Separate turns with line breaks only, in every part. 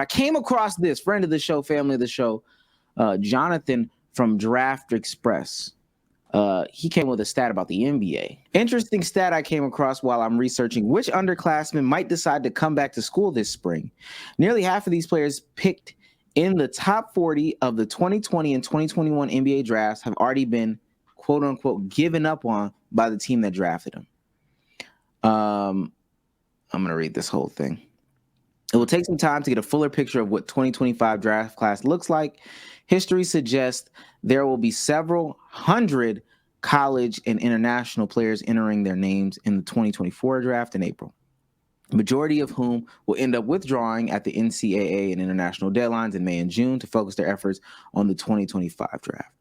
I came across this friend of the show, family of the show, Jonathan from Draft Express. He came with a stat about the NBA. Interesting stat I came across while I'm researching which underclassmen might decide to come back to school this spring. Nearly half of these players picked in the top 40 of the 2020 and 2021 NBA drafts have already been, quote unquote, given up on by the team that drafted them. I'm going to read this whole thing. It will take some time to get a fuller picture of what 2025 draft class looks like. History suggests there will be several hundred college and international players entering their names in the 2024 draft in April, majority of whom will end up withdrawing at the NCAA and international deadlines in May and June to focus their efforts on the 2025 draft.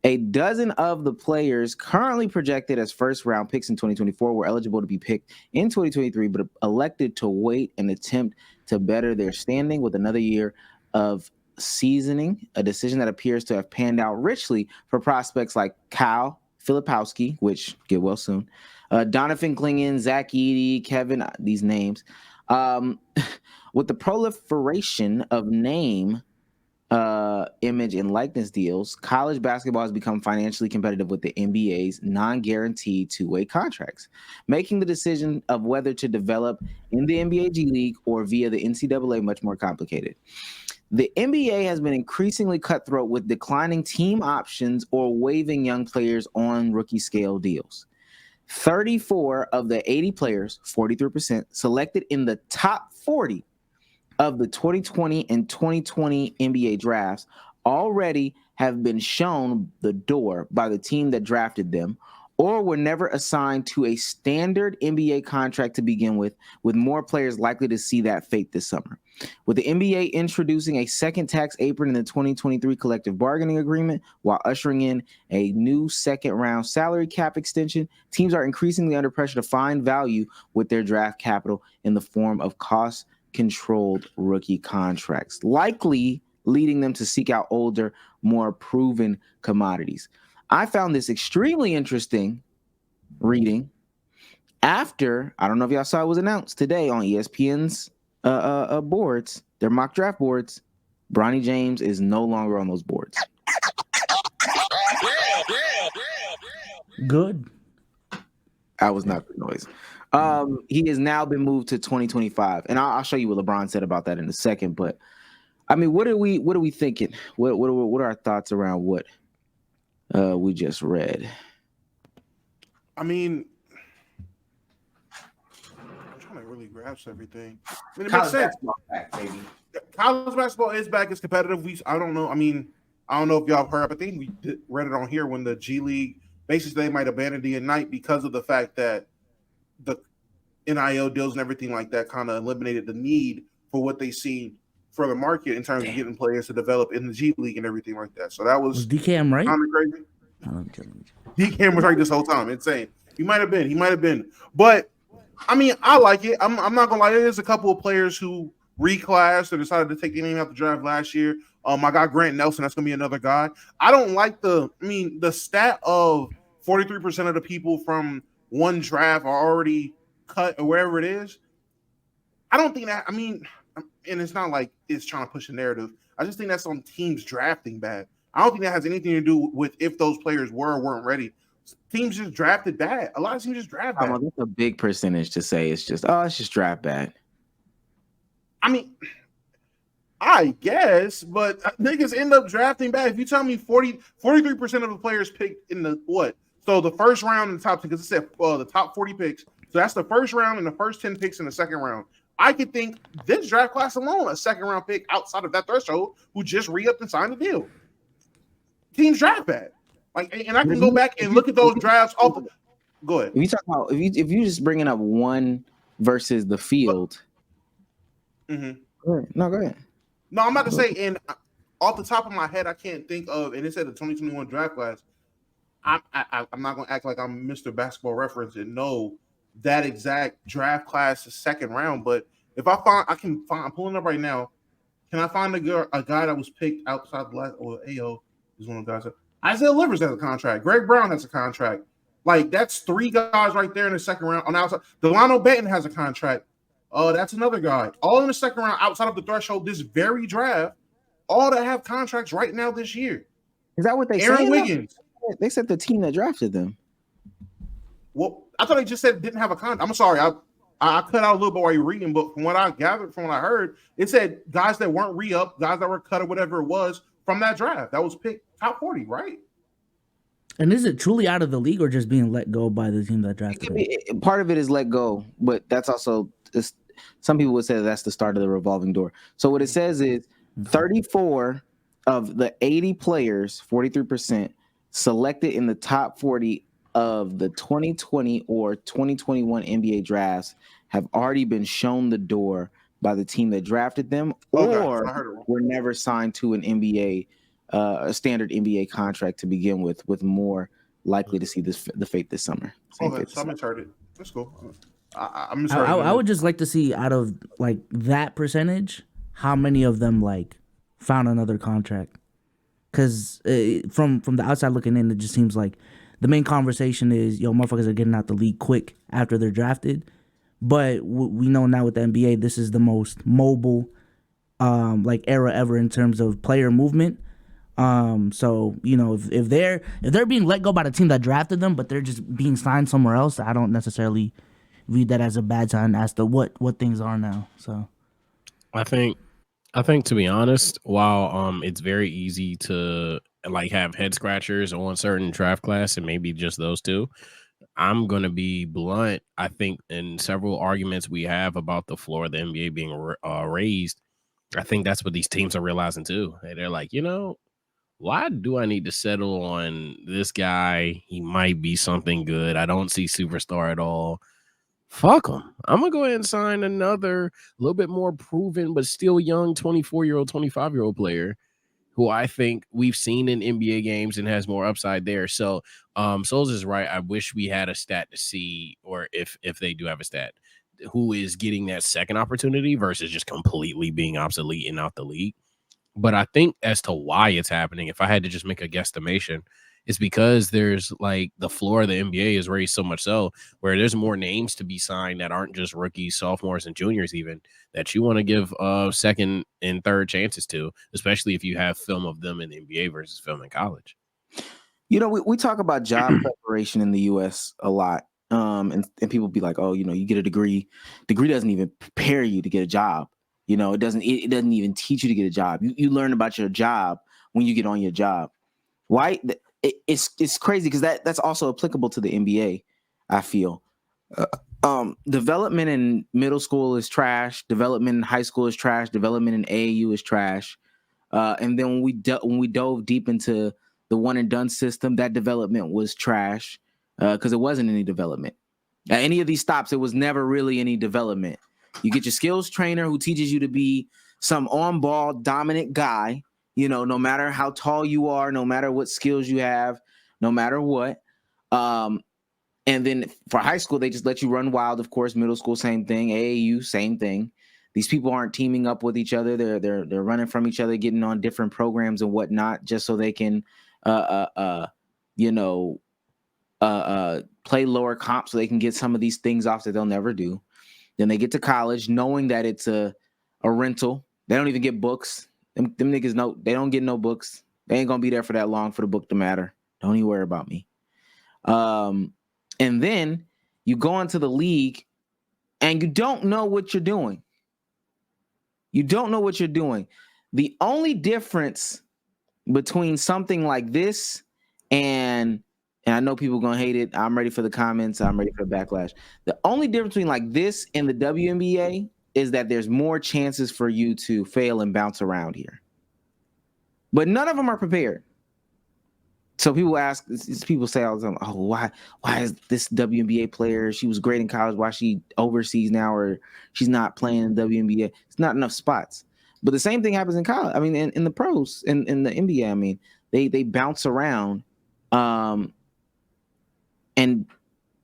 A dozen of the players currently projected as first-round picks in 2024 were eligible to be picked in 2023, but elected to wait and attempt to better their standing with another year of seasoning, a decision that appears to have panned out richly for prospects like Kyle Filipowski, which get well soon, Donovan Clingan, Zach Edey, Kevin, these names. With the proliferation of name, image, and likeness deals, college basketball has become financially competitive with the NBA's non-guaranteed two-way contracts, making the decision of whether to develop in the NBA G League or via the NCAA much more complicated. The NBA has been increasingly cutthroat with declining team options or waiving young players on rookie scale deals. 34 of the 80 players, 43%, selected in the top 40 of the 2020 and 2020 NBA drafts already have been shown the door by the team that drafted them or were never assigned to a standard NBA contract to begin with more players likely to see that fate this summer. With the NBA introducing a second tax apron in the 2023 collective bargaining agreement while ushering in a new second-round salary cap extension, teams are increasingly under pressure to find value with their draft capital in the form of cost-controlled rookie contracts, likely leading them to seek out older, more proven commodities. I found this extremely interesting reading after, I don't know if y'all saw it was announced today on ESPN's boards, their mock draft boards. Bronny James is no longer on those boards.
Good.
I was not the noise. He has now been moved to 2025, and I'll show you what LeBron said about that in a second. But I mean, what are we thinking? What are our thoughts around what we just read?
I mean, I'm trying to really grasp everything. I mean, it makes sense.
Back, baby.
College basketball is back. It's competitive. I don't know. I mean, I don't know if y'all have heard. I think we read it on here when the G League basically they might abandon the Ignite because of the fact that the NIL deals and everything like that kind of eliminated the need for what they see for the market in terms of getting players to develop in the G League and everything like that. So that was
DCam right?
Kind of crazy. DCam was right this whole time. Insane. He might have been. But I mean, I like it. I'm not gonna lie. There's a couple of players who reclassed or decided to take the name out the draft last year. I got Grant Nelson. That's gonna be another guy. I don't like the stat of 43% of the people from one draft are already cut or wherever it is. I don't think that. I mean, and it's not like it's trying to push a narrative. I just think that's on teams drafting bad. I don't think that has anything to do with if those players were or weren't ready. Teams just drafted bad. A lot of teams just draft bad.
That's a big percentage to say it's just draft bad.
I mean, I guess, but niggas end up drafting bad. If you tell me 43% of the players picked in the what? So the first round in the top 10, because it said the top 40 picks. So that's the first round and the first 10 picks in the second round. I could think this draft class alone, a second round pick outside of that threshold, who just re-upped and signed a deal. Teams draft bad. And I can go back and look at those drafts. Go ahead.
If you talk about if you just bringing up one versus the field.
Mm-hmm.
Go ahead. No, go ahead.
No, I'm about to say, and off the top of my head, I can't think of, and it said the 2021 draft class. I'm not going to act like I'm Mr. Basketball Reference and know that exact draft class second round. But if I'm pulling up right now. Can I find a guy that was picked outside the last, or AO is one of the guys. Isaiah Livers has a contract. Greg Brown has a contract. Like, that's three guys right there in the second round. On the outside, Delano Benton has a contract. That's another guy. All in the second round, outside of the threshold, this very draft, all that have contracts right now this year.
Is that what they
Aaron
saying?
Wiggins.
They said the team that drafted them.
Well, I thought they just said didn't have a contract. I'm sorry, I cut out a little bit while you're reading, but from what I gathered, from what I heard, it said guys that weren't re-up, guys that were cut or whatever it was from that draft. That was picked top 40, right?
And is it truly out of the league or just being let go by the team that drafted him?
Part of it is let go, but that's also some people would say that's the start of the revolving door. So what it says is 34 of the 80 players, 43%, selected in the top 40 of the 2020 or 2021 NBA drafts have already been shown the door by the team that drafted them, or were never signed to an NBA, a standard NBA contract to begin with more likely to see the fate this summer.
Okay, so I misheard it. That's cool.
I would just like to see out of like that percentage, how many of them like found another contract. Because from the outside looking in, it just seems like the main conversation is, yo, motherfuckers are getting out the league quick after they're drafted. But we know now with the NBA, this is the most mobile like era ever in terms of player movement. So you know, if they're being let go by the team that drafted them, but they're just being signed somewhere else, I don't necessarily read that as a bad sign as to what things are now. So
I think to be honest, while it's very easy to like have head scratchers on certain draft class and maybe just those two, I'm gonna be blunt. I think in several arguments we have about the floor of the NBA being raised, I think that's what these teams are realizing too. They're like, you know, why do I need to settle on this guy? He might be something good. I don't see superstar at all. Fuck him. I'm going to go ahead and sign another little bit more proven, but still young 24-year-old, 25-year-old player who I think we've seen in NBA games and has more upside there. So Souls is right. I wish we had a stat to see, or if they do have a stat, who is getting that second opportunity versus just completely being obsolete and out the league. But I think as to why it's happening, if I had to just make a guesstimation, it's because there's like the floor of the NBA is raised so much so where there's more names to be signed that aren't just rookies, sophomores, and juniors even that you want to give second and third chances to, especially if you have film of them in the NBA versus film in college.
You know, we talk about job preparation in the U.S. a lot, and people be like, oh, you know, you get a degree. Degree doesn't even prepare you to get a job. You know, it doesn't even teach you to get a job. You learn about your job when you get on your job. Why? It's crazy because that's also applicable to the NBA, I feel. Development in middle school is trash. Development in high school is trash. Development in AAU is trash. And then when we dove deep into the one and done system, that development was trash because it wasn't any development. At any of these stops, it was never really any development. You get your skills trainer who teaches you to be some on-ball dominant guy, you know, no matter how tall you are, no matter what skills you have, no matter what. And then for high school, they just let you run wild, of course. Middle school, same thing. AAU, same thing. These people aren't teaming up with each other. They're running from each other, getting on different programs and whatnot, just so they can, play lower comp so they can get some of these things off that they'll never do. Then they get to college knowing that it's a rental. They don't even get books. Them niggas know they don't get no books. They ain't gonna be there for that long for the book to matter. Don't even worry about me. And then you go into the league and you don't know what you're doing. You don't know what you're doing. The only difference between something like this and I know people are going to hate it. I'm ready for the comments. I'm ready for the backlash. The only difference between like this and the WNBA is that there's more chances for you to fail and bounce around here. But none of them are prepared. So people say all the time, oh, why is this WNBA player, she was great in college, why she overseas now or she's not playing in the WNBA? It's not enough spots. But the same thing happens in college. I mean, in the pros, in the NBA, I mean, they bounce around. And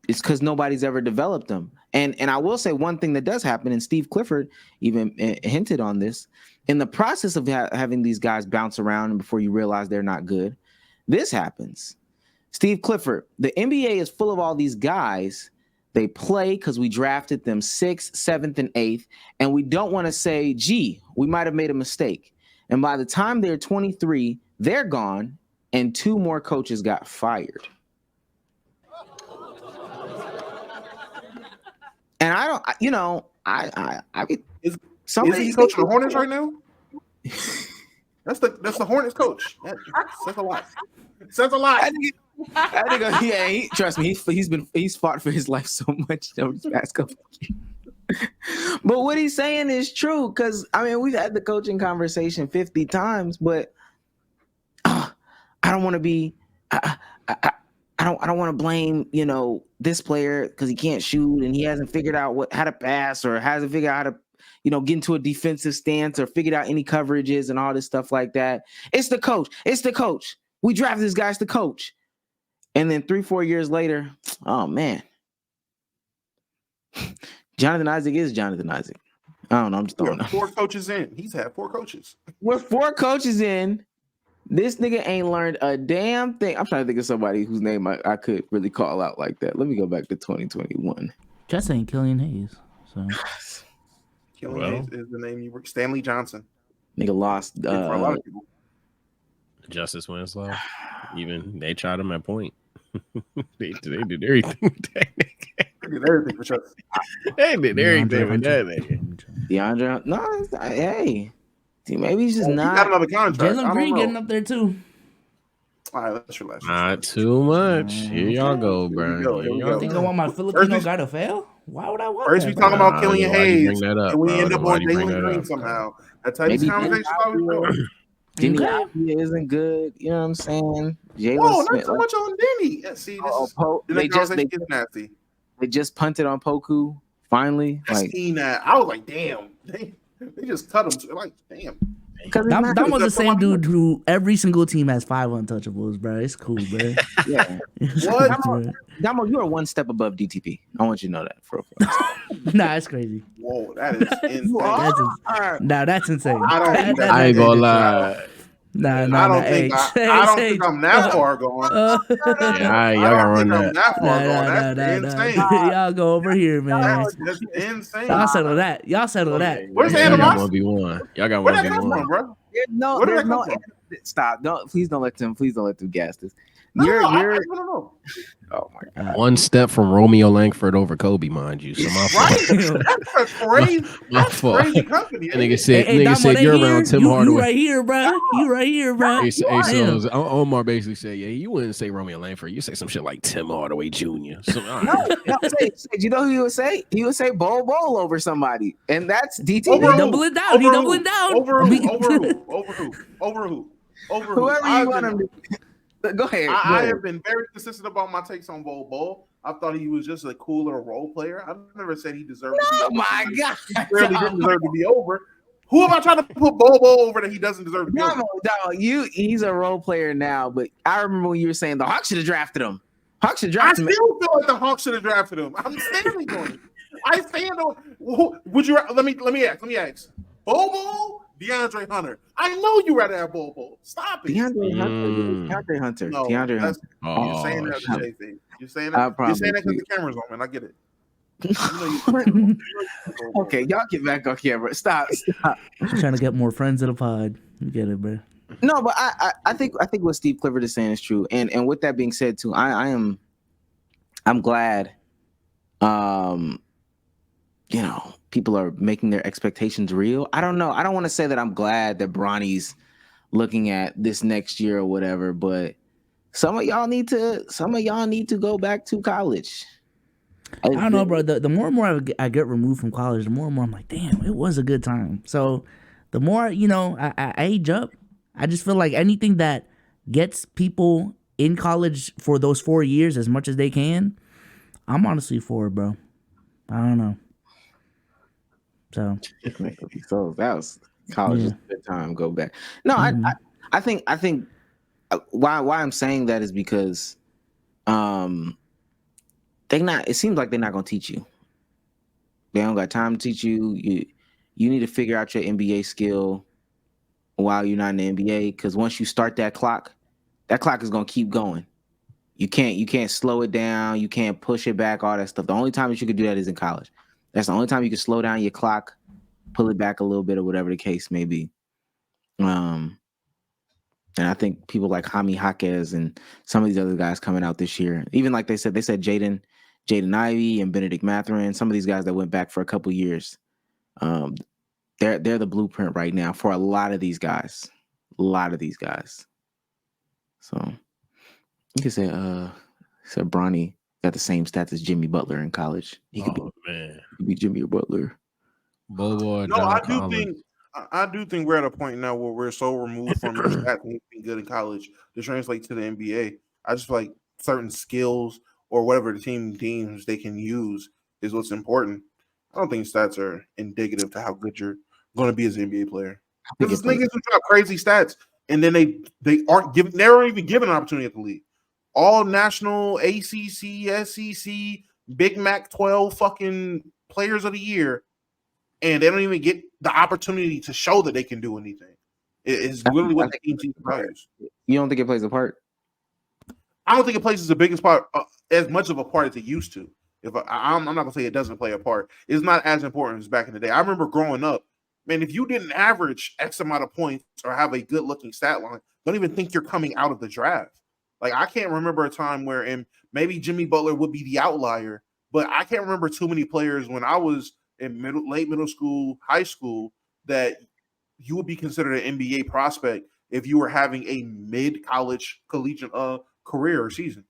it's because nobody's ever developed them. And I will say one thing that does happen, and Steve Clifford even hinted on this, in the process of having these guys bounce around and before you realize they're not good, this happens. Steve Clifford, the NBA is full of all these guys They play because we drafted them 6th, 7th, and 8th, and we don't want to say, gee, we might have made a mistake. And by the time they're 23, they're gone, and 2 more coaches got fired. And I don't, you know, I mean,
is he coaching the Hornets right now? That's the Hornets coach. That's a lot. Says a lot.
I think, yeah, trust me, he's fought for his life so much over the past couple of years. But what he's saying is true, because I mean, we've had the coaching conversation 50 times, but I don't want to be. I don't want to blame, you know, this player because he can't shoot and he hasn't figured out how to pass or hasn't figured out how to, you know, get into a defensive stance or figured out any coverages and all this stuff like that. It's the coach. It's the coach. We drafted this guy as the coach. And then 3-4 years later, oh man, Jonathan Isaac is Jonathan Isaac. I don't know. I'm just throwing
4 coaches in. He's had 4 coaches.
With 4 coaches in, this nigga ain't learned a damn thing. I'm trying to think of somebody whose name I could really call out like that. Let me go back to 2021.
Just ain't Killian Hayes. So
Killian Hayes is the name you were. Stanley Johnson.
Nigga lost.
For a lot of people.
Justice Winslow. Even they tried him at point. they did everything with that nigga.
They did everything for Justice.
They did everything with that nigga.
DeAndre, no, hey. See, maybe he's just not.
He got another contract.
Jalen Green getting up there too.
All right, let's relax.
Not too much. Here y'all go, bro.
You think I want my Filipino guy to fail? Why would I want
first
that?
we talking about Killian Hayes,
and
we end up on Jalen Green somehow. That's how these conversations always go.
Denny isn't good. You know what I'm saying?
Jalen Smith, not so much on Denny. Yeah, see, nasty.
They just punted on Poku. Finally,
I seen that. I was like, damn. They just cut him. Like, damn.
That was the same dude who every single team has 5 untouchables, bro. It's cool, bro.
Yeah. What? Damo, you are 1 step above DTP. I want you to know that for a fact.
Nah, it's crazy.
Whoa, that is insane.
That's insane.
I ain't gonna lie.
Nah,
I don't think I'm that far going.
Y'all gotta run that.
That's insane.
Y'all go over here, man.
That's insane.
Y'all settle that.
Where's the animosity?
Y'all got 1v1.
Where that come from, bro?
There's no. Stop! Please don't let them gas this.
No.
Oh my God!
1 step from Romeo Langford over Kobe, mind you. So my fault.
That's crazy. That's crazy company.
Nigga said you're around Tim Hardaway.
You right here, bro.
So Omar basically said, yeah, you wouldn't say Romeo Langford. You say some shit like Tim Hardaway Jr. So,
no. You know who he would say? He would say Bol over somebody, and that's DT.
He doubling down.
Over who?
Whoever you want him to. Go ahead.
I have been very consistent about my takes on Bol. I thought he was just a cooler role player. I've never said he deserved to be over.
Oh my God.
He really didn't deserve to be over. Who am I trying to put Bol over that he doesn't deserve to be over?
No, he's a role player now, but I remember when you were saying the Hawks should have drafted him. I still feel
like the Hawks should have drafted him. I'm standing on it. I stand on. Would you? Let me ask. Bol. DeAndre Hunter. I know you rather have Bol. Stop it.
DeAndre Hunter.
No,
DeAndre Hunter.
You're saying that to say things. You're saying that because the camera's on, man. I get it.
Okay, y'all get back on camera. Stop.
I'm trying to get more friends in the pod. You get it, bro.
No, but I think what Steve Clifford is saying is true. And with that being said, too, I'm glad. People are making their expectations real. I don't know. I don't want to say that I'm glad that Bronny's looking at this next year or whatever, but some of y'all need to go back to college.
I don't know, bro. The more and more I get removed from college, the more and more I'm like, damn, it was a good time. So the more, I age up, I just feel like anything that gets people in college for those 4 years as much as they can, I'm honestly for it, bro. I don't know. So
that was college is a good time. Go back. No, I think why I'm saying that is because it seems like they're not gonna teach you. They don't got time to teach you. You need to figure out your NBA skill while you're not in the NBA, because once you start that clock is gonna keep going. You can't slow it down. You can't push it back. All that stuff. The only time that you could do that is in college. That's the only time you can slow down your clock, pull it back a little bit, or whatever the case may be. And I think people like Jaime Jaquez and some of these other guys coming out this year, even like they said Jaden Ivey and Benedict Mathurin, some of these guys that went back for a couple years. They're the blueprint right now for a lot of these guys. A lot of these guys. So you could say Bronny got the same stats as Jimmy Butler in college. He could be Jimmy Butler.
Bobo,
no, I do think we're at a point now where we're so removed from your stats and being good in college to translate to the NBA. I just feel like certain skills or whatever the team deems they can use is what's important. I don't think stats are indicative to how good you're going to be as an NBA player. Because niggas who drop crazy stats and then they aren't even given an opportunity at the league. All national ACC, SEC, Big Mac 12 fucking players of the year, and they don't even get the opportunity to show that they can do anything. It's literally what the team values.
You don't think it plays a part?
I don't think it plays the biggest part, as much of a part as it used to. I'm not gonna say it doesn't play a part. It's not as important as back in the day. I remember growing up, man. If you didn't average X amount of points or have a good looking stat line, don't even think you're coming out of the draft. Like I can't remember a time where, and maybe Jimmy Butler would be the outlier, but I can't remember too many players when I was in late middle school, high school, that you would be considered an NBA prospect if you were having a mid-college collegiate career or season.